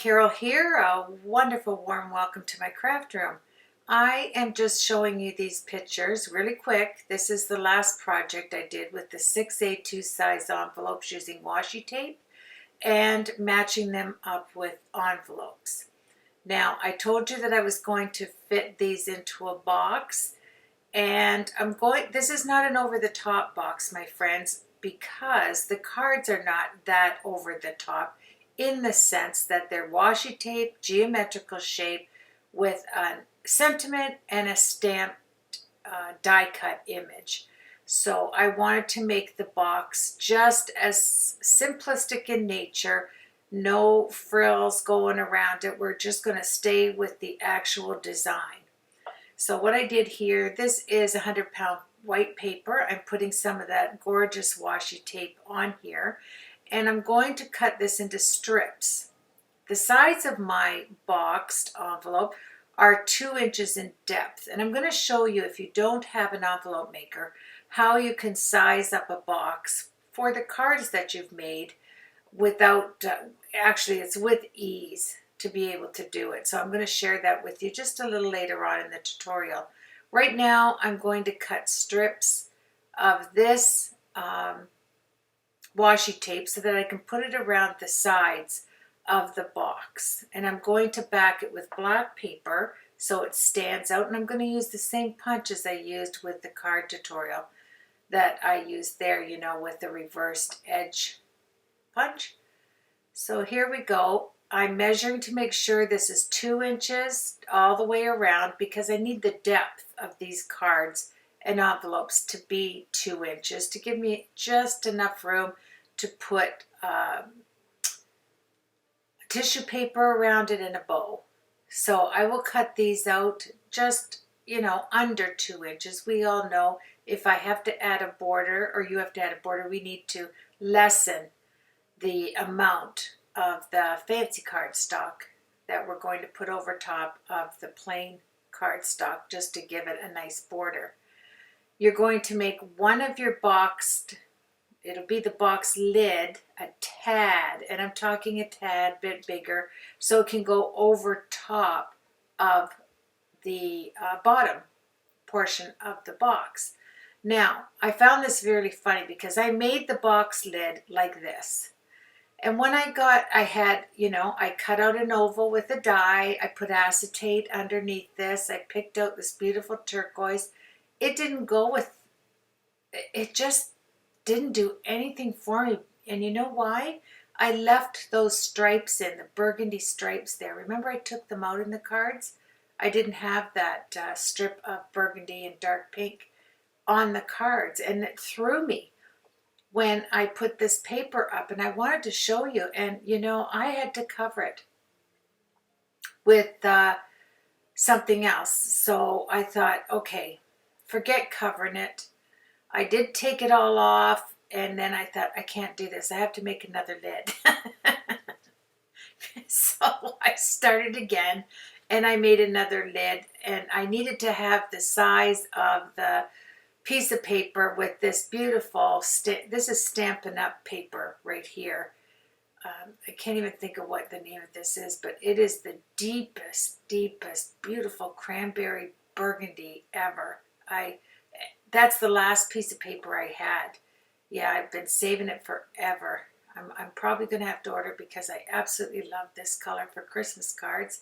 Carol here. A wonderful warm welcome to my craft room. I am just showing you these pictures really quick. This is the last project I did with the 6A2 size envelopes using washi tape and matching them up with envelopes. Now, I told you that I was going to fit these into a box, and this is not an over-the-top box, my friends, because the cards are not that over the top in the sense that they're washi tape, geometrical shape with a sentiment and a stamped die cut image. So I wanted to make the box just as simplistic in nature, no frills going around it. We're just going to stay with the actual design. So what I did here, this is 100-pound white paper. I'm putting some of that gorgeous washi tape on here, and I'm going to cut this into strips. The sides of my boxed envelope are 2 inches in depth, and I'm going to show you, if you don't have an envelope maker, how you can size up a box for the cards that you've made without, actually it's with ease to be able to do it. So I'm going to share that with you just a little later on in the tutorial. Right now I'm going to cut strips of this washi tape so that I can put it around the sides of the box, and I'm going to back it with black paper so it stands out, and I'm going to use the same punch as I used with the card tutorial that I used there, you know, with the reversed edge punch. So here we go. I'm measuring to make sure this is 2 inches all the way around because I need the depth of these cards and envelopes to be 2 inches to give me just enough room to put tissue paper around it and a bow. So I will cut these out just, you know, under 2 inches. We all know if I have to add a border or you have to add a border, we need to lessen the amount of the fancy cardstock that we're going to put over top of the plain cardstock just to give it a nice border. You're going to make one of your boxed, it'll be the box lid, a tad, and I'm talking a tad bit bigger, so it can go over top of the bottom portion of the box. Now, I found this really funny because I made the box lid like this. And when I had, you know, I cut out an oval with a die. I put acetate underneath this. I picked out this beautiful turquoise. It didn't go with, it just didn't do anything for me. And you know why? I left those stripes in, the burgundy stripes there. Remember I took them out in the cards? I didn't have that strip of burgundy and dark pink on the cards, and it threw me when I put this paper up, and I wanted to show you, and you know, I had to cover it with something else. So I thought, okay, forget covering it. I did take it all off, and then I thought, I can't do this. I have to make another lid. So I started again, and I made another lid, and I needed to have the size of the piece of paper with this beautiful, this is Stampin' Up paper right here. I can't even think of what the name of this is, but it is the deepest, beautiful cranberry burgundy ever. That's the last piece of paper I had. Yeah, I've been saving it forever. I'm probably going to have to order because I absolutely love this color for Christmas cards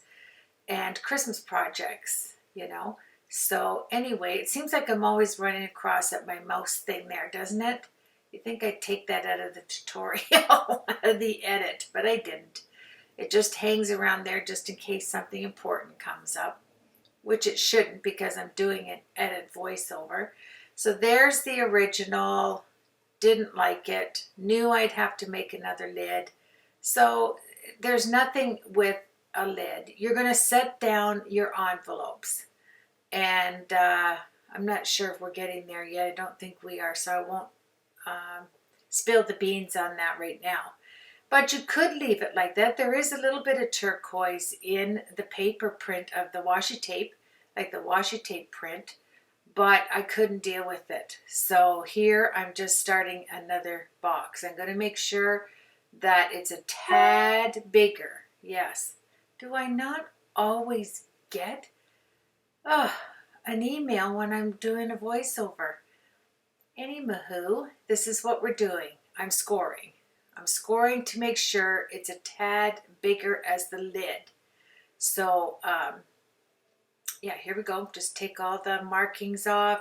and Christmas projects, you know. So anyway, it seems like I'm always running across at my mouse thing there, doesn't it? You think I'd take that out of the tutorial, out of the edit, but I didn't. It just hangs around there just in case something important comes up, which it shouldn't because I'm doing an edit voiceover. So there's the original. Didn't like it. Knew I'd have to make another lid. So there's nothing with a lid. You're going to set down your envelopes. And I'm not sure if we're getting there yet. I don't think we are, so I won't spill the beans on that right now. But you could leave it like that. There is a little bit of turquoise in the paper print of the washi tape, like the washi tape print, but I couldn't deal with it. So here I'm just starting another box. I'm going to make sure that it's a tad bigger Yes. Do I not always get an email when I'm doing a voiceover? Anywho, this is what we're doing. I'm scoring. I'm scoring to make sure it's a tad bigger as the lid. So, yeah, here we go. Just take all the markings off.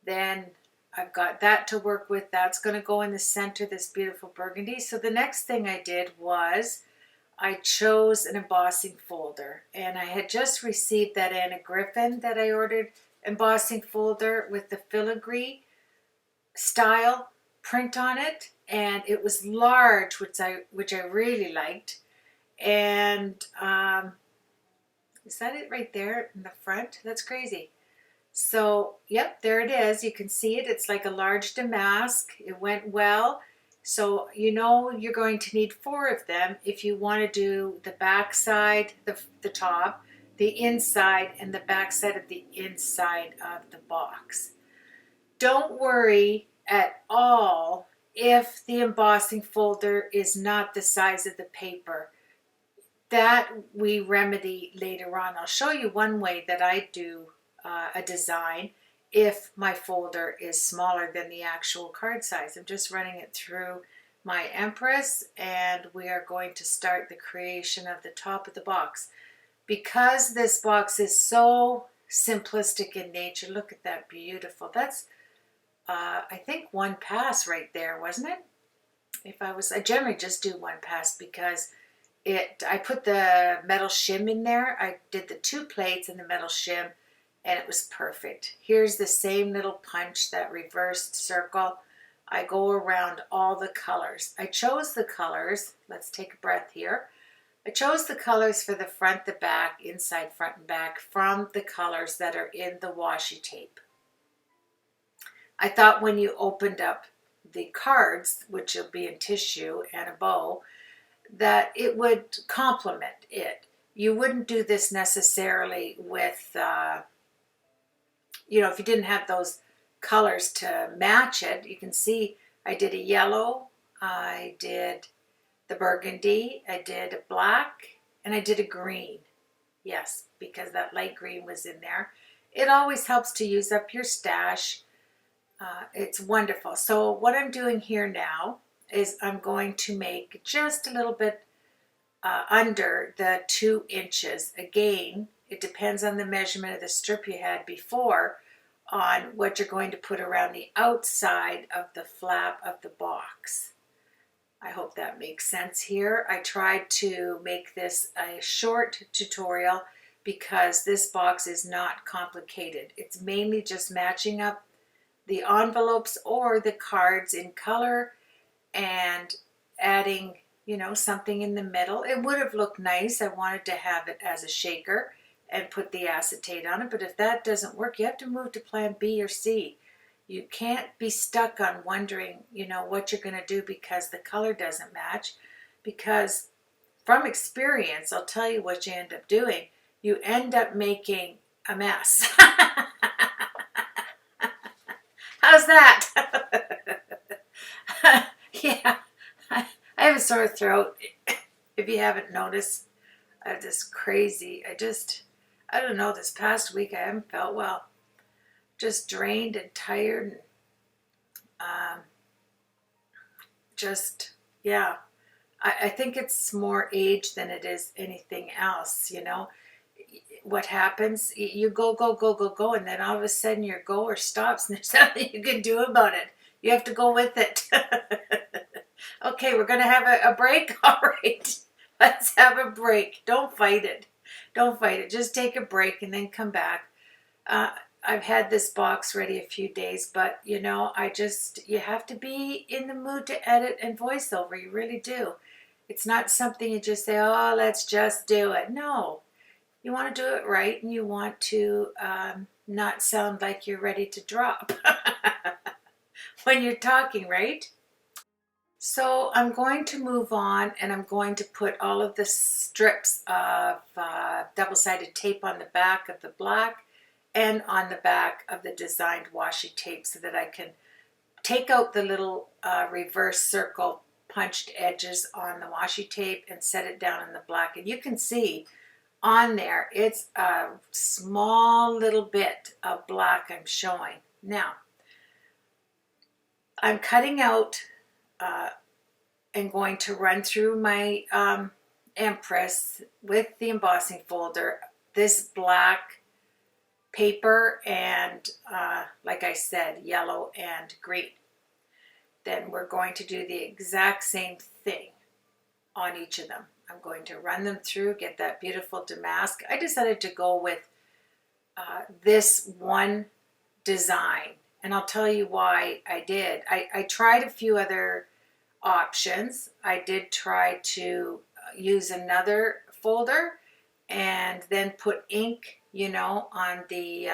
Then I've got that to work with. That's going to go in the center, this beautiful burgundy. So the next thing I did was I chose an embossing folder. And I had just received that Anna Griffin that I ordered embossing folder with the filigree style print on it. And it was large, which I really liked. And is that it right there in the front? That's crazy. So, yep, there it is. You can see it. It's like a large damask. It went well. So, you know you're going to need 4 of them if you want to do the back side, the top, the inside, and the back side of the inside of the box. Don't worry at all if the embossing folder is not the size of the paper. That we remedy later on. I'll show you one way that I do a design if my folder is smaller than the actual card size. I'm just running it through my Empress, and we are going to start the creation of the top of the box. Because this box is so simplistic in nature, look at that, beautiful. That's I think 1 pass right there, wasn't it? I generally just do 1 pass because I put the metal shim in there. I did the 2 plates and the metal shim, and it was perfect. Here's the same little punch, that reversed circle. I go around all the colors. I chose the colors. Let's take a breath here. I chose the colors for the front, the back, inside, front, and back from the colors that are in the washi tape. I thought when you opened up the cards, which will be in tissue and a bow, that it would complement it. You wouldn't do this necessarily with, if you didn't have those colors to match it. You can see I did a yellow, I did the burgundy, I did a black, and I did a green. Yes, because that light green was in there. It always helps to use up your stash. It's wonderful. So what I'm doing here now is I'm going to make just a little bit under the 2 inches. Again, it depends on the measurement of the strip you had before on what you're going to put around the outside of the flap of the box. I hope that makes sense here. I tried to make this a short tutorial because this box is not complicated. It's mainly just matching up the envelopes or the cards in color and adding, something in the middle. It would have looked nice. I wanted to have it as a shaker and put the acetate on it, but if that doesn't work, you have to move to plan B or C. You can't be stuck on wondering, what you're going to do because the color doesn't match, because from experience, I'll tell you what you end up doing. You end up making a mess. How's that? Yeah, I have a sore throat. If you haven't noticed, I have this crazy, I don't know, this past week I haven't felt well. Just drained and tired. And, yeah. I think it's more age than it is anything else, What happens, you go, go, go, go, go, and then all of a sudden your goer stops and there's nothing you can do about it. You have to go with it. Okay, we're going to have a break? All right, let's have a break. Don't fight it. Don't fight it. Just take a break and then come back. I've had this box ready a few days, but, you have to be in the mood to edit and voiceover. You really do. It's not something you just say, oh, let's just do it. No. You want to do it right, and you want to not sound like you're ready to drop when you're talking, right? So I'm going to move on, and I'm going to put all of the strips of double-sided tape on the back of the black and on the back of the designed washi tape so that I can take out the little reverse circle punched edges on the washi tape and set it down in the black. And you can see on there, it's a small little bit of black I'm showing. Now, I'm cutting out and going to run through my Empress with the embossing folder, this black paper and like I said, yellow and green. Then we're going to do the exact same thing on each of them. I'm going to run them through, get that beautiful damask. I decided to go with this one design, and I'll tell you why I did. I tried a few other options. I did try to use another folder and then put ink, you know, on the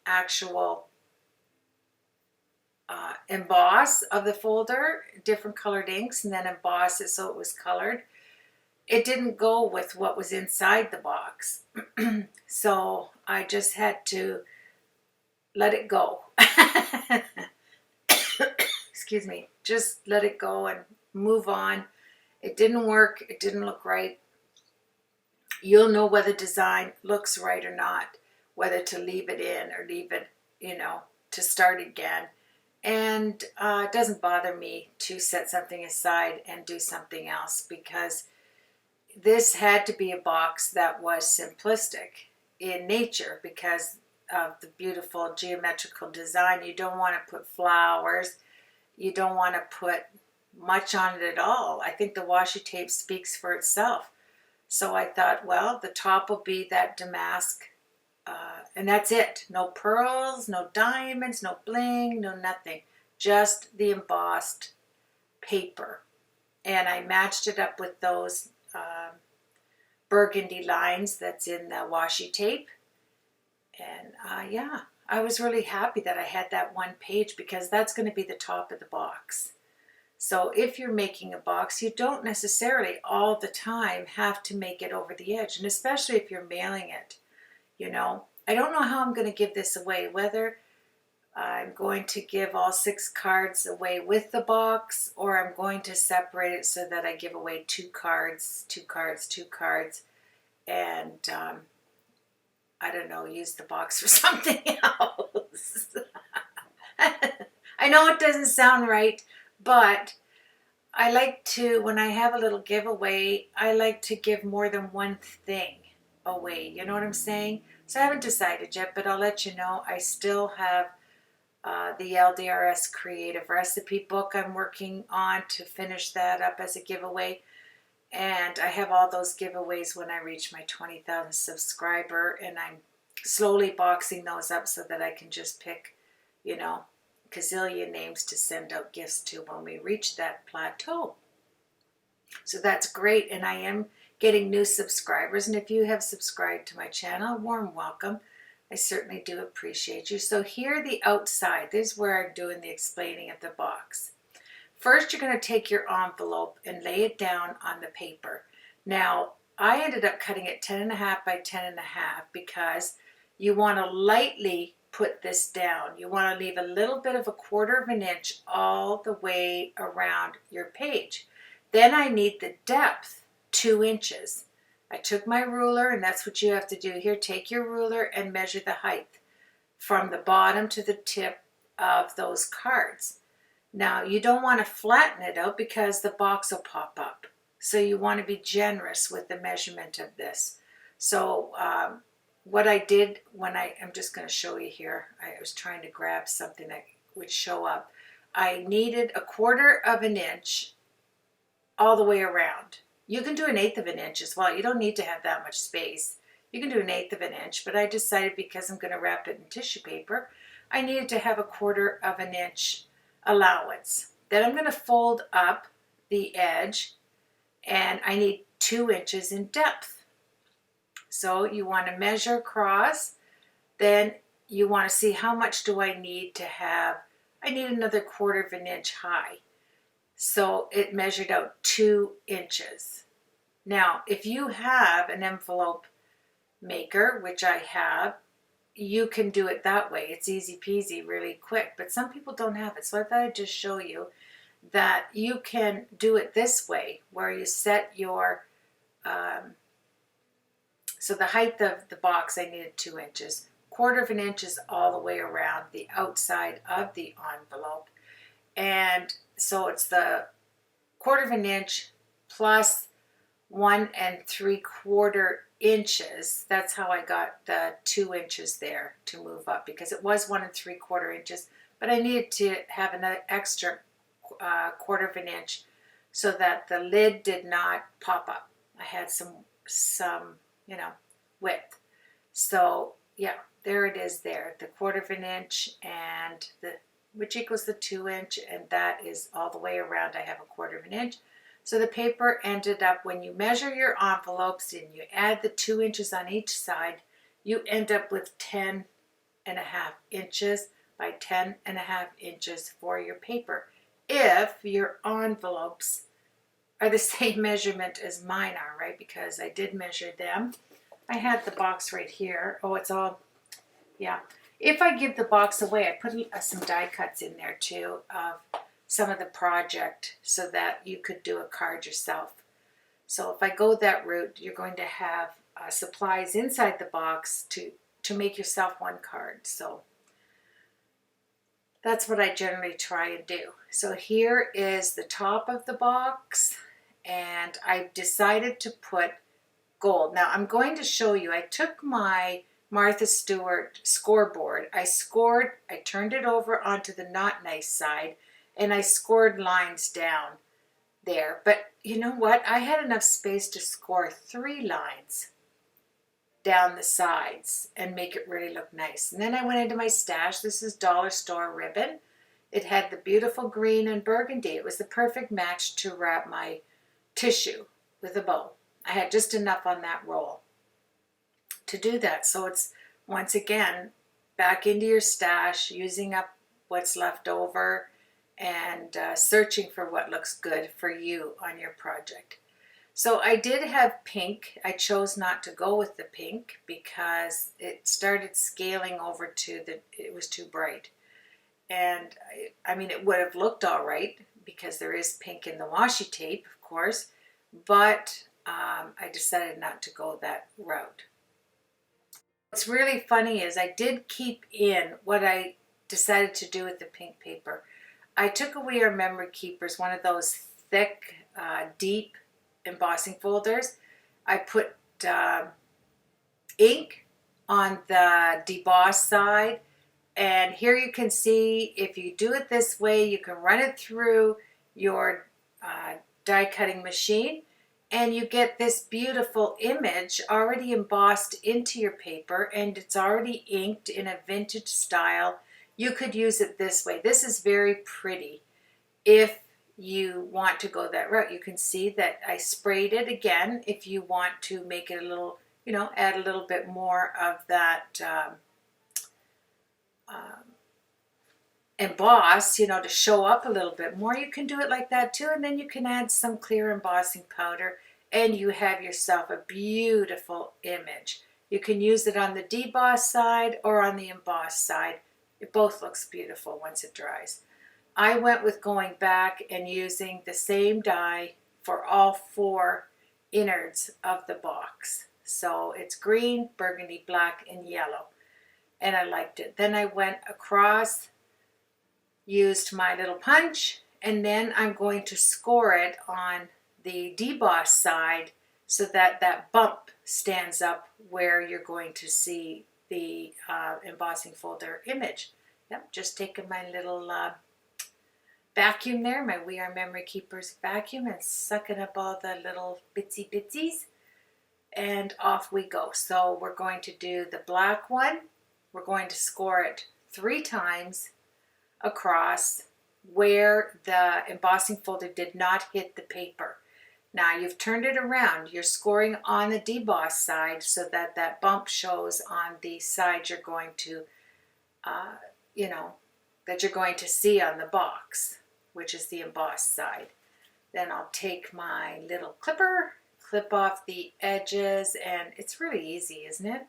actual emboss of the folder, different colored inks, and then emboss it so it was colored. It didn't go with what was inside the box. So I just had to let it go. Excuse me. Just let it go and move on. It didn't work. It didn't look right. You'll know whether design looks right or not, whether to leave it in or leave it, you know, to start again. And it doesn't bother me to set something aside and do something else, because this had to be a box that was simplistic in nature because of the beautiful geometrical design. You don't want to put flowers. You don't want to put much on it at all. I think the washi tape speaks for itself. So I thought, well, the top will be that damask, and that's it. No pearls, no diamonds, no bling, no nothing. Just the embossed paper. And I matched it up with those burgundy lines that's in the washi tape. And yeah, I was really happy that I had that one page, because that's going to be the top of the box. So if you're making a box, you don't necessarily all the time have to make it over the edge, and especially if you're mailing it, you know. I don't know how I'm going to give this away, whether I'm going to give all 6 cards away with the box, or I'm going to separate it so that I give away 2 cards, 2 cards, 2 cards, and I don't know, use the box for something else. I know it doesn't sound right, but I like to, when I have a little giveaway, I like to give more than one thing away. You know what I'm saying? So I haven't decided yet, but I'll let you know. I still have the LDRS Creative Recipe book I'm working on to finish that up as a giveaway. And I have all those giveaways when I reach my 20,000 subscriber, and I'm slowly boxing those up so that I can just pick, you know, gazillion names to send out gifts to when we reach that plateau. So that's great, and I am getting new subscribers, and if you have subscribed to my channel, warm welcome. I certainly do appreciate you. So here, the outside, this is where I'm doing the explaining of the box. First, you're going to take your envelope and lay it down on the paper. Now, I ended up cutting it 10.5 by 10.5 because you want to lightly put this down. You want to leave a little bit of a 1/4 of an inch all the way around your page. Then I need the depth, 2 inches. I took my ruler, and that's what you have to do here. Take your ruler and measure the height from the bottom to the tip of those cards. Now, you don't want to flatten it out because the box will pop up. So you want to be generous with the measurement of this. So what I did when I'm just going to show you here. I was trying to grab something that would show up. I needed a 1/4 of an inch all the way around. You can do 1/8 of an inch as well. You don't need to have that much space. You can do 1/8 of an inch, but I decided because I'm going to wrap it in tissue paper, I needed to have a 1/4 of an inch allowance. Then I'm going to fold up the edge, and I need 2 inches in depth. So you want to measure across, then you want to see how much do I need to have. I need another 1/4 of an inch high. So it measured out 2 inches. Now, if you have an envelope maker, which I have, you can do it that way. It's easy peasy, really quick. But some people don't have it. So I thought I'd just show you that you can do it this way, where you set your, so the height of the box, I needed 2 inches. 1/4 inch is all the way around the outside of the envelope. And so it's the 1/4 inch plus 1 3/4 inches. That's how I got the 2 inches there to move up, because it was 1 3/4 inches, but I needed to have another extra 1/4 inch so that the lid did not pop up. I had some width. So yeah, there it is there, the 1/4 inch, and which equals the 2 inch, and that is all the way around. I have a 1/4 inch. So the paper ended up, when you measure your envelopes and you add the 2 inches on each side, you end up with 10.5 inches by 10.5 inches for your paper. If your envelopes are the same measurement as mine are, right? Because I did measure them. I had the box right here. Oh, it's all, yeah. If I give the box away, I put some die cuts in there too of some of the project so that you could do a card yourself. So if I go that route, you're going to have supplies inside the box to make yourself one card. So that's what I generally try and do. So here is the top of the box, and I've decided to put gold. Now I'm going to show you, I took my Martha Stewart scoreboard, I turned it over onto the not nice side, and I scored lines down there. But you know what? I had enough space to score 3 lines down the sides and make it really look nice. And then I went into my stash. This is dollar store ribbon. It had the beautiful green and burgundy. It was the perfect match to wrap my tissue with a bow. I had just enough on that roll to do that. So it's, once again, back into your stash, using up what's left over, and searching for what looks good for you on your project. So I did have pink. I chose not to go with the pink because it started scaling over to it was too bright. And I mean, it would have looked all right because there is pink in the washi tape, of course, but I decided not to go that route. What's really funny is I did keep in what I decided to do with the pink paper. I took away our memory keepers, one of those thick, deep embossing folders. I put ink on the deboss side, and here you can see, if you do it this way, you can run it through your die cutting machine, and you get this beautiful image already embossed into your paper, and it's already inked in a vintage style. You could use it this way. This is very pretty. If you want to go that route, you can see that I sprayed it again. If you want to make it a little, add a little bit more of that emboss, to show up a little bit more, you can do it like that too. And then you can add some clear embossing powder, and you have yourself a beautiful image. You can use it on the deboss side or on the emboss side. It both looks beautiful once it dries. I went with going back and using the same die for all 4 innards of the box. So it's green, burgundy, black, and yellow. And I liked it. Then I went across, used my little punch, and then I'm going to score it on the deboss side so that that bump stands up where you're going to see the embossing folder image. Yep, just taking my little vacuum there, my We Are Memory Keepers vacuum, and sucking up all the little bitsy bitsies, and off we go. So we're going to do the black one. We're going to score it 3 times across where the embossing folder did not hit the paper. Now you've turned it around. You're scoring on the deboss side so that that bump shows on the side you're going to, that you're going to see on the box, which is the embossed side. Then I'll take my little clipper, clip off the edges, and it's really easy, isn't it?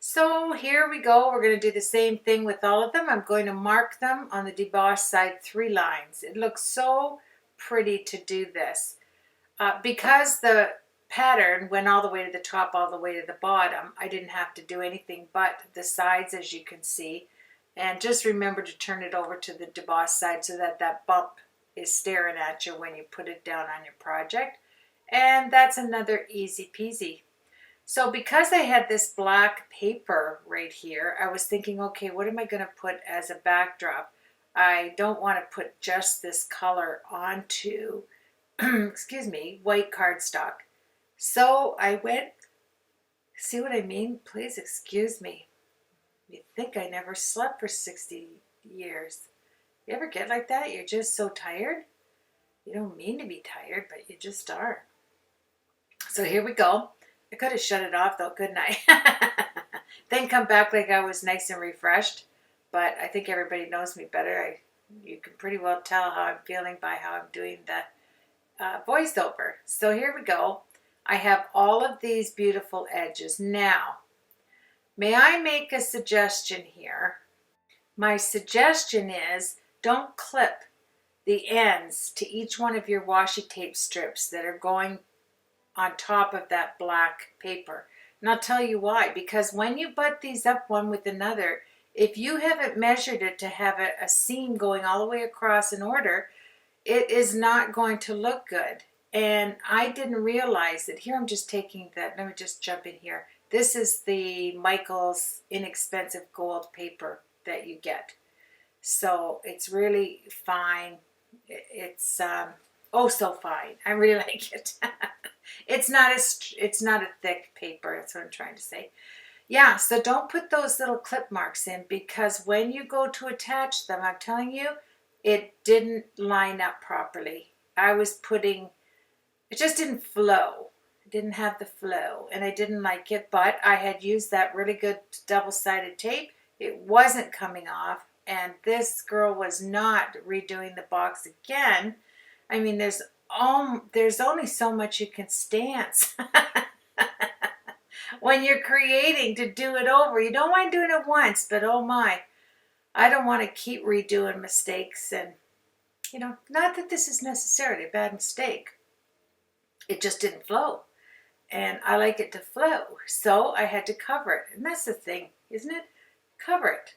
So here we go. We're going to do the same thing with all of them. I'm going to mark them on the debossed side 3 lines. It looks so pretty to do this. Because the pattern went all the way to the top, all the way to the bottom, I didn't have to do anything but the sides, as you can see. And just remember to turn it over to the debossed side so that that bump is staring at you when you put it down on your project. And that's another easy peasy. So because I had this black paper right here, I was thinking, okay, what am I going to put as a backdrop? I don't want to put just this color onto, excuse me, white cardstock. So I went, see what I mean? Please excuse me. You think I never slept for 60 years. You ever get like that? You're just so tired? You don't mean to be tired, but you just are. So here we go. I could have shut it off though, couldn't I? Then come back like I was nice and refreshed. But I think everybody knows me better. You can pretty well tell how I'm feeling by how I'm doing the voiceover. So here we go. I have all of these beautiful edges. Now, may I make a suggestion here? My suggestion is don't clip the ends to each one of your washi tape strips that are going on top of that black paper. And I'll tell you why. Because when you butt these up one with another, if you haven't measured it to have a seam going all the way across in order, it is not going to look good. And I didn't realize that. Here I'm just taking that. Let me just jump in here. This is the Michaels inexpensive gold paper that you get. So it's really fine. It's oh so fine. I really like it. It's not a thick paper. That's what I'm trying to say. Yeah, so don't put those little clip marks in, because when you go to attach them, I'm telling you, it didn't line up properly. It just didn't flow. It didn't have the flow, and I didn't like it, but I had used that really good double-sided tape. It wasn't coming off, and this girl was not redoing the box again. I mean, there's only so much you can stance when you're creating to do it over. You don't mind doing it once, but oh my, I don't want to keep redoing mistakes. And, not that this is necessarily a bad mistake. It just didn't flow. And I like it to flow. So I had to cover it. And that's the thing, isn't it? Cover it.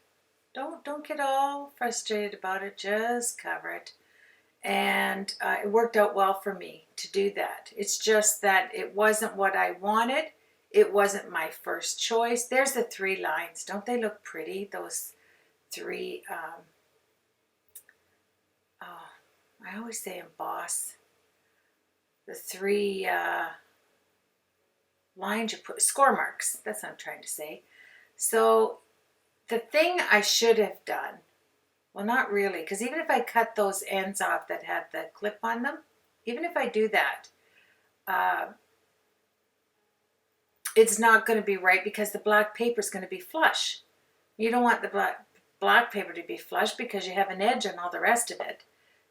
Don't get all frustrated about it. Just cover it. And it worked out well for me to do that. It's just that it wasn't what I wanted. It wasn't my first choice. There's the 3 lines. Don't they look pretty? Those 3, I always say emboss. The 3 lines you put, score marks. That's what I'm trying to say. So the thing I should have done, well, not really, because even if I cut those ends off that had the clip on them, even if I do that, it's not going to be right, because the black paper is going to be flush. You don't want the black paper to be flush because you have an edge on all the rest of it.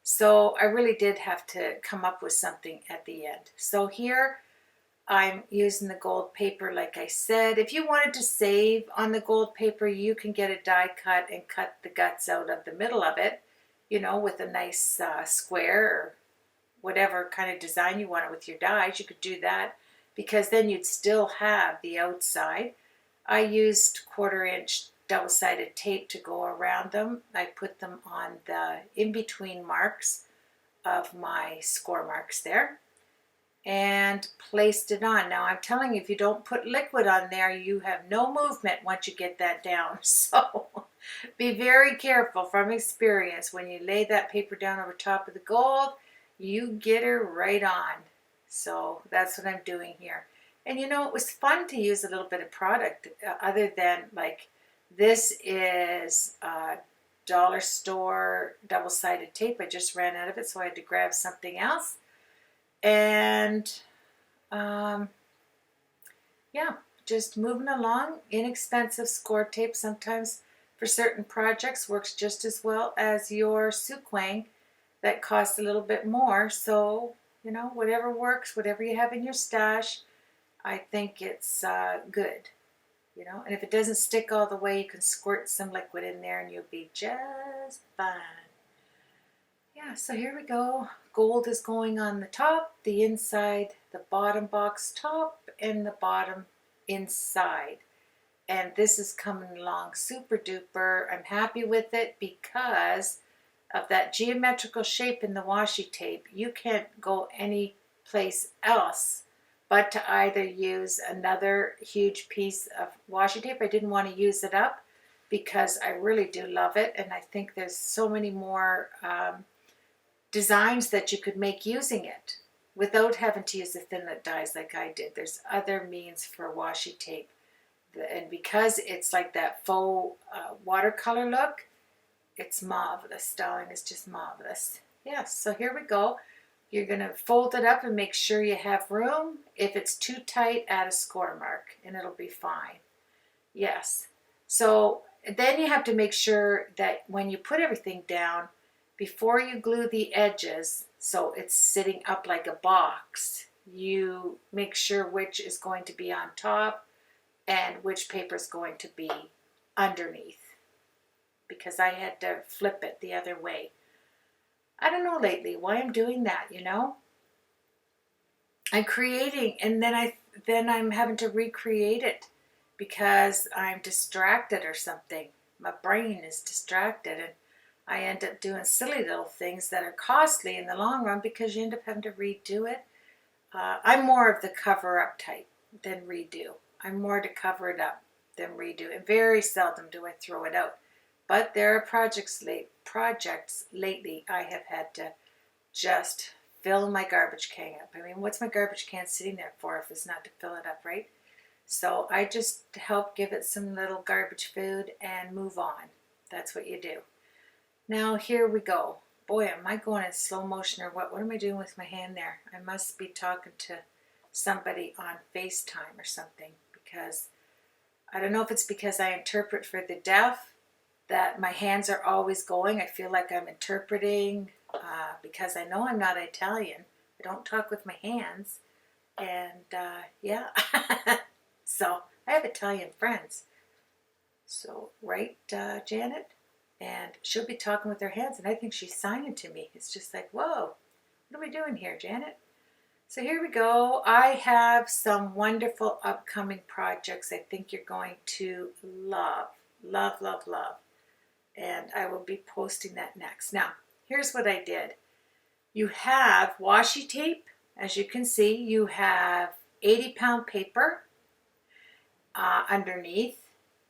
So I really did have to come up with something at the end. So here I'm using the gold paper like I said. If you wanted to save on the gold paper, you can get a die cut and cut the guts out of the middle of it, with a nice square or whatever kind of design you want with your dies. You could do that, because then you'd still have the outside. I used 1/4 inch double-sided tape to go around them. I put them on the in-between marks of my score marks there and placed it on. Now I'm telling you, if you don't put liquid on there, you have no movement once you get that down. So be very careful from experience. When you lay that paper down over top of the gold, you get her right on. So that's what I'm doing here. And it was fun to use a little bit of product other than, like, this is dollar store double-sided tape. I just ran out of it, so I had to grab something else. And yeah, just moving along. Inexpensive score tape sometimes for certain projects works just as well as your suquang that costs a little bit more. So whatever works, whatever you have in your stash, I think it's good. you know. And if it doesn't stick all the way, you can squirt some liquid in there and you'll be just fine. Yeah, so here we go. Gold is going on the top, the inside, the bottom box top, and the bottom inside. And this is coming along super duper. I'm happy with it because of that geometrical shape in the washi tape. You can't go any place else but to either use another huge piece of washi tape. I didn't want to use it up because I really do love it, and I think there's so many more designs that you could make using it without having to use the thinlit dyes like I did. There's other means for washi tape, and because it's like that faux watercolor look, it's marvelous. Styling is just marvelous. Yes, so here we go. You're going to fold it up and make sure you have room. If it's too tight, add a score mark and it'll be fine. Yes. So then you have to make sure that when you put everything down, before you glue the edges, so it's sitting up like a box, you make sure which is going to be on top and which paper is going to be underneath, because I had to flip it the other way. I don't know lately why I'm doing that, you know. I'm creating and then I'm having to recreate it because I'm distracted or something. My brain is distracted and I end up doing silly little things that are costly in the long run because you end up having to redo it. I'm more of the cover up type than redo. I'm more to cover it up than redo. And very seldom do I throw it out. But there are projects lately I have had to just fill my garbage can up. I mean, what's my garbage can sitting there for if it's not to fill it up, right? So I just help give it some little garbage food and move on. That's what you do. Now here we go. Boy, am I going in slow motion or what? What am I doing with my hand there? I must be talking to somebody on FaceTime or something, because I don't know if it's because I interpret for the deaf that my hands are always going. I feel like I'm interpreting because I know I'm not Italian. I don't talk with my hands. And yeah, so I have Italian friends. So, right, Janet? And she'll be talking with her hands, and I think she's signing to me. It's just like, whoa, what are we doing here, Janet? So here we go. I have some wonderful upcoming projects I think you're going to love, love, love, love. And I will be posting that next. Now, here's what I did. You have washi tape. As you can see, you have 80-pound paper underneath.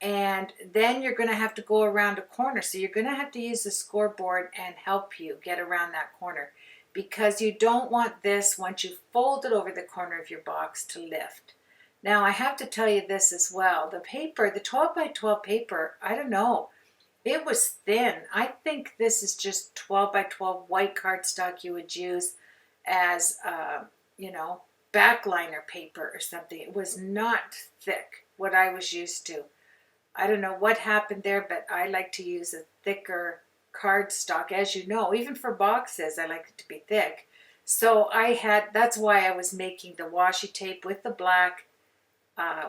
And then you're going to have to go around a corner. So you're going to have to use the scoreboard and help you get around that corner, because you don't want this, once you fold it over the corner of your box, to lift. Now I have to tell you this as well. The paper, the 12 by 12 paper, I don't know. It was thin. I think this is just 12 by 12 white cardstock you would use as, you know, backliner paper or something. It was not thick, what I was used to. I don't know what happened there, but I like to use a thicker cardstock. As you know, even for boxes, I like it to be thick. So that's why I was making the washi tape with the black,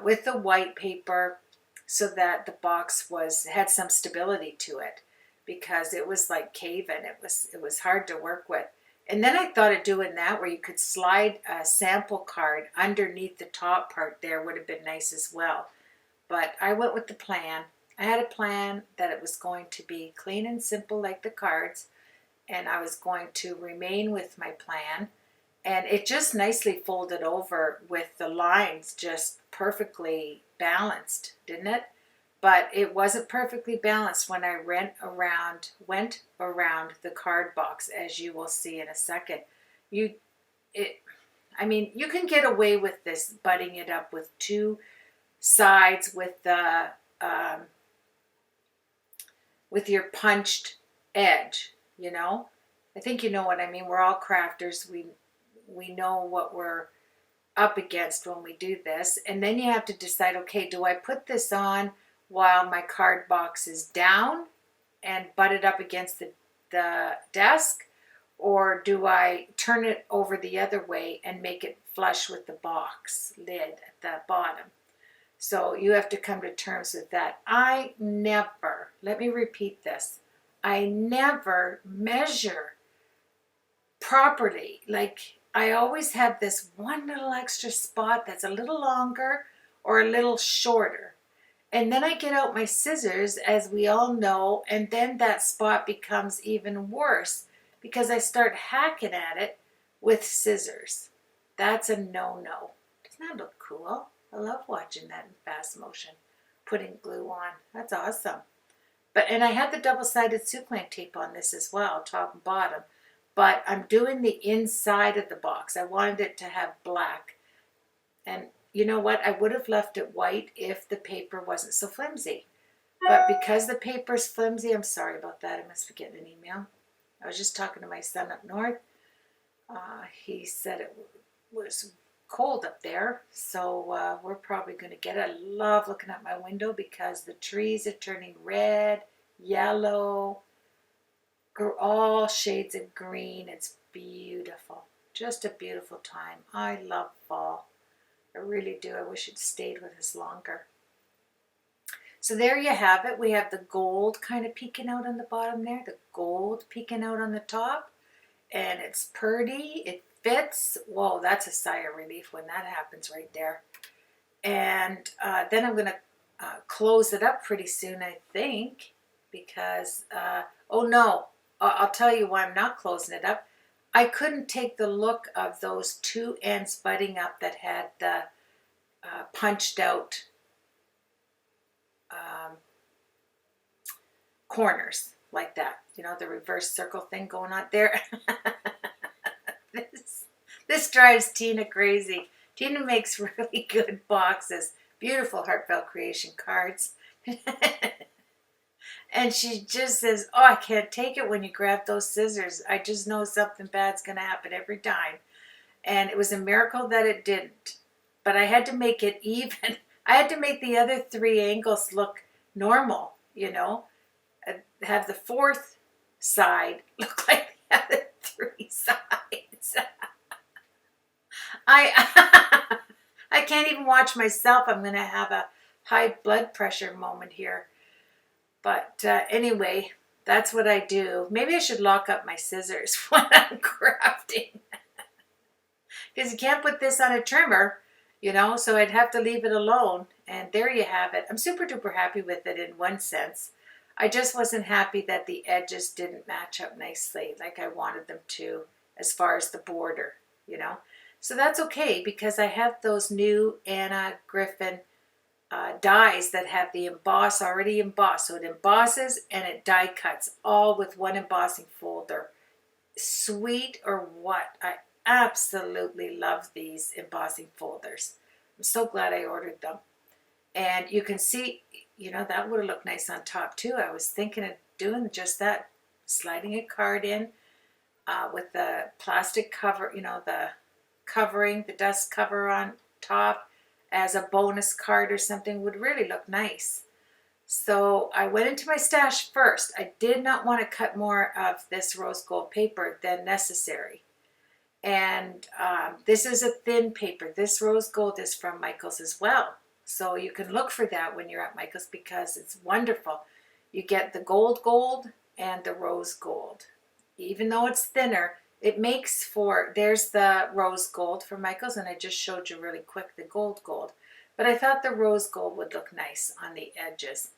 with the white paper, so that the box had some stability to it, because it was like cave-in. It was hard to work with. And then I thought of doing that, where you could slide a sample card underneath the top part there, would have been nice as well. But I went with the plan. I had a plan that it was going to be clean and simple like the cards, and I was going to remain with my plan. And it just nicely folded over with the lines just perfectly balanced, didn't it? But it wasn't perfectly balanced when I went around the card box, as you will see in a second. I mean, you can get away with this, butting it up with two sides with your punched edge, you know. I think you know what I mean. We're all crafters. We know what we're up against when we do this. And then you have to decide, okay, do I put this on while my card box is down and butt it up against the desk, or do I turn it over the other way and make it flush with the box lid at the bottom? So you have to come to terms with that. I never, let me repeat this, I never measure properly. Like, I always have this one little extra spot that's a little longer or a little shorter. And then I get out my scissors, as we all know, and then that spot becomes even worse because I start hacking at it with scissors. That's a no-no. Doesn't that look cool? I love watching that in fast motion. Putting glue on. That's awesome. And I had the double-sided souffle tape on this as well, top and bottom. But I'm doing the inside of the box. I wanted it to have black. And you know what? I would have left it white if the paper wasn't so flimsy. But because the paper's flimsy, I'm sorry about that. I must be getting an email. I was just talking to my son up north. He said it was cold up there, so we're probably going to get it. I love looking out my window because the trees are turning red, yellow, all shades of green. It's beautiful. Just a beautiful time. I love fall. I really do. I wish it stayed with us longer. So there you have it. We have the gold kind of peeking out on the bottom there, the gold peeking out on the top, and it's pretty. It fits. Whoa, that's a sigh of relief when that happens right there. And then I'm going to close it up pretty soon, I think, because, oh no, I'll tell you why I'm not closing it up. I couldn't take the look of those two ends butting up that had the punched out corners like that. You know, the reverse circle thing going on there. This drives Tina crazy. Tina makes really good boxes. Beautiful heartfelt creation cards. And she just says, oh, I can't take it when you grab those scissors. I just know something bad's going to happen every time. And it was a miracle that it didn't. But I had to make it even. I had to make the other three angles look normal, you know. Have the fourth side look like the other three sides. I can't even watch myself. I'm going to have a high blood pressure moment here. But anyway, that's what I do. Maybe I should lock up my scissors when I'm crafting. Because you can't put this on a trimmer, you know, so I'd have to leave it alone. And there you have it. I'm super duper happy with it in one sense. I just wasn't happy that the edges didn't match up nicely like I wanted them to as far as the border, you know. So that's okay because I have those new Anna Griffin dies that have the emboss already embossed. So it embosses and it die cuts all with one embossing folder. Sweet or what? I absolutely love these embossing folders. I'm so glad I ordered them. And you can see, you know, that would have looked nice on top too. I was thinking of doing just that, sliding a card in with the plastic cover, you know, the covering, the dust cover on top as a bonus card or something would really look nice. So I went into my stash first. I did not want to cut more of this rose gold paper than necessary. And this is a thin paper. This rose gold is from Michael's as well. So you can look for that when you're at Michael's because it's wonderful. You get the gold and the rose gold. Even though it's thinner, it makes for, there's the rose gold from Michael's, and I just showed you really quick the gold. But I thought the rose gold would look nice on the edges.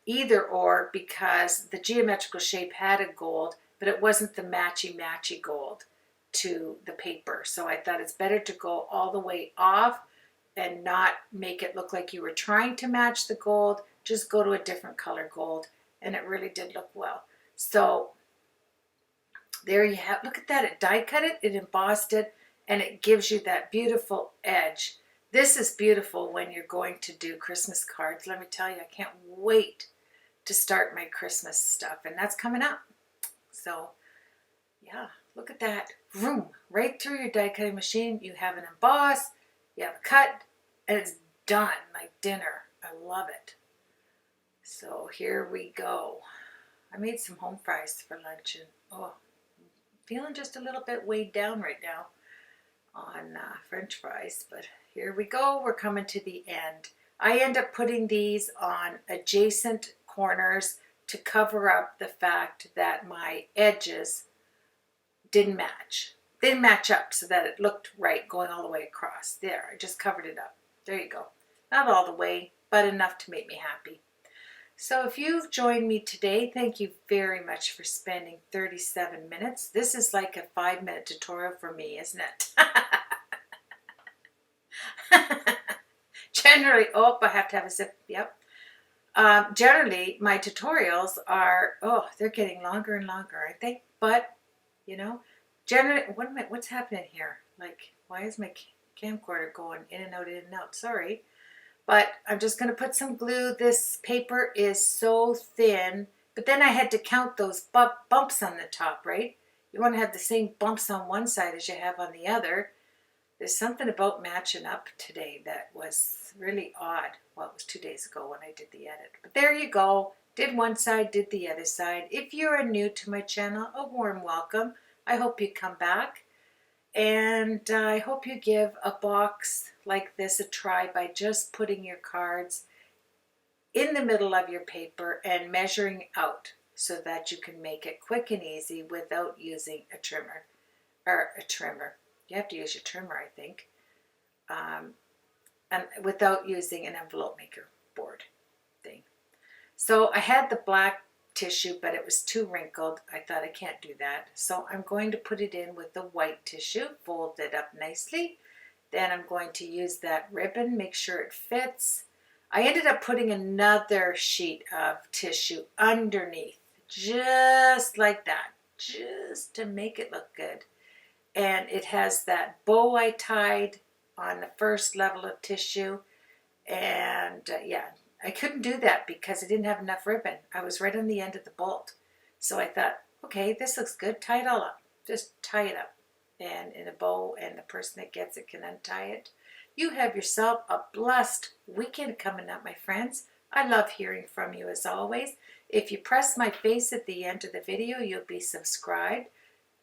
Either or, because the geometrical shape had a gold, but it wasn't the matchy gold to the paper. So I thought it's better to go all the way off and not make it look like you were trying to match the gold. Just go to a different color gold. And it really did look well. So there you have, look at that, it die cut it, it embossed it, and it gives you that beautiful edge. This is beautiful when you're going to do Christmas cards. Let me tell you, I can't wait to start my Christmas stuff, and that's coming up. So, yeah, look at that. Vroom, right through your die cutting machine. You have an emboss, you have a cut, and it's done like dinner. I love it. So here we go. I made some home fries for lunch, and oh, feeling just a little bit weighed down right now on French fries, but here we go. We're coming to the end. I end up putting these on adjacent corners to cover up the fact that my edges didn't match. They didn't match up so that it looked right going all the way across. There, I just covered it up. There you go. Not all the way, but enough to make me happy. So if you've joined me today, thank you very much for spending 37 minutes. This is like a 5-minute tutorial for me, isn't it? Generally, oh, I have to have a sip. Yep. Generally, my tutorials are, oh, they're getting longer and longer, aren't they? But, you know, generally, what's happening here? Like, why is my camcorder going in and out, in and out? Sorry. But I'm just going to put some glue. This paper is so thin, but then I had to count those bumps on the top, right? You want to have the same bumps on one side as you have on the other. There's something about matching up today that was really odd. Well, it was 2 days ago when I did the edit. But there you go. Did one side, did the other side. If you are new to my channel, a warm welcome. I hope you come back. And I hope you give a box like this a try by just putting your cards in the middle of your paper and measuring out so that you can make it quick and easy without using a trimmer. You have to use your trimmer, I think, and without using an envelope maker board thing. So I had the black tissue, but it was too wrinkled. I thought I can't do that. So I'm going to put it in with the white tissue, fold it up nicely. Then I'm going to use that ribbon, make sure it fits. I ended up putting another sheet of tissue underneath, just like that, just to make it look good. And it has that bow I tied on the first level of tissue. And yeah, I couldn't do that because I didn't have enough ribbon. I was right on the end of the bolt. So I thought, okay, this looks good. Tie it all up. Just tie it up and in a bow, and the person that gets it can untie it. You have yourself a blessed weekend coming up, my friends. I love hearing from you as always. If you press my face at the end of the video, you'll be subscribed.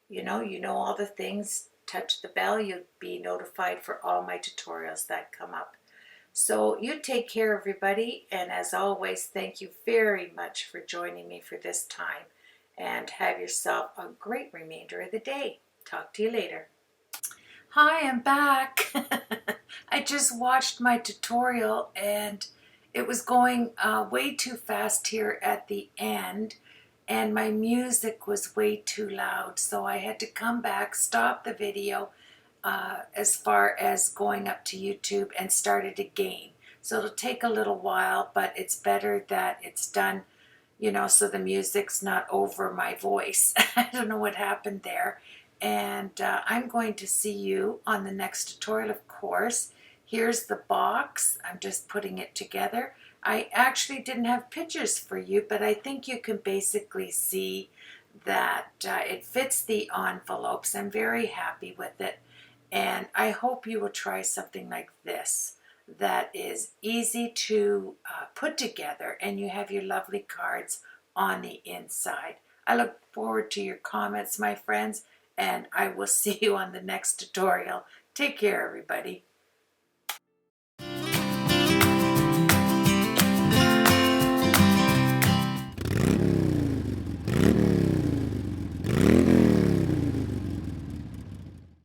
You know all the things. Touch the bell. You'll be notified for all my tutorials that come up. So you take care, everybody, and as always, thank you very much for joining me for this time, and have yourself a great remainder of the day. Talk to you later. Hi, I'm back. I just watched my tutorial and it was going way too fast here at the end, and my music was way too loud, so I had to come back, stop the video as far as going up to YouTube, and start it again. So it'll take a little while, but it's better that it's done, so the music's not over my voice. I don't know what happened there. And I'm going to see you on the next tutorial, of course. Here's the box. I'm just putting it together. I actually didn't have pictures for you, but I think you can basically see that it fits the envelopes. I'm very happy with it. And I hope you will try something like this that is easy to put together, and you have your lovely cards on the inside. I look forward to your comments, my friends, and I will see you on the next tutorial. Take care, everybody.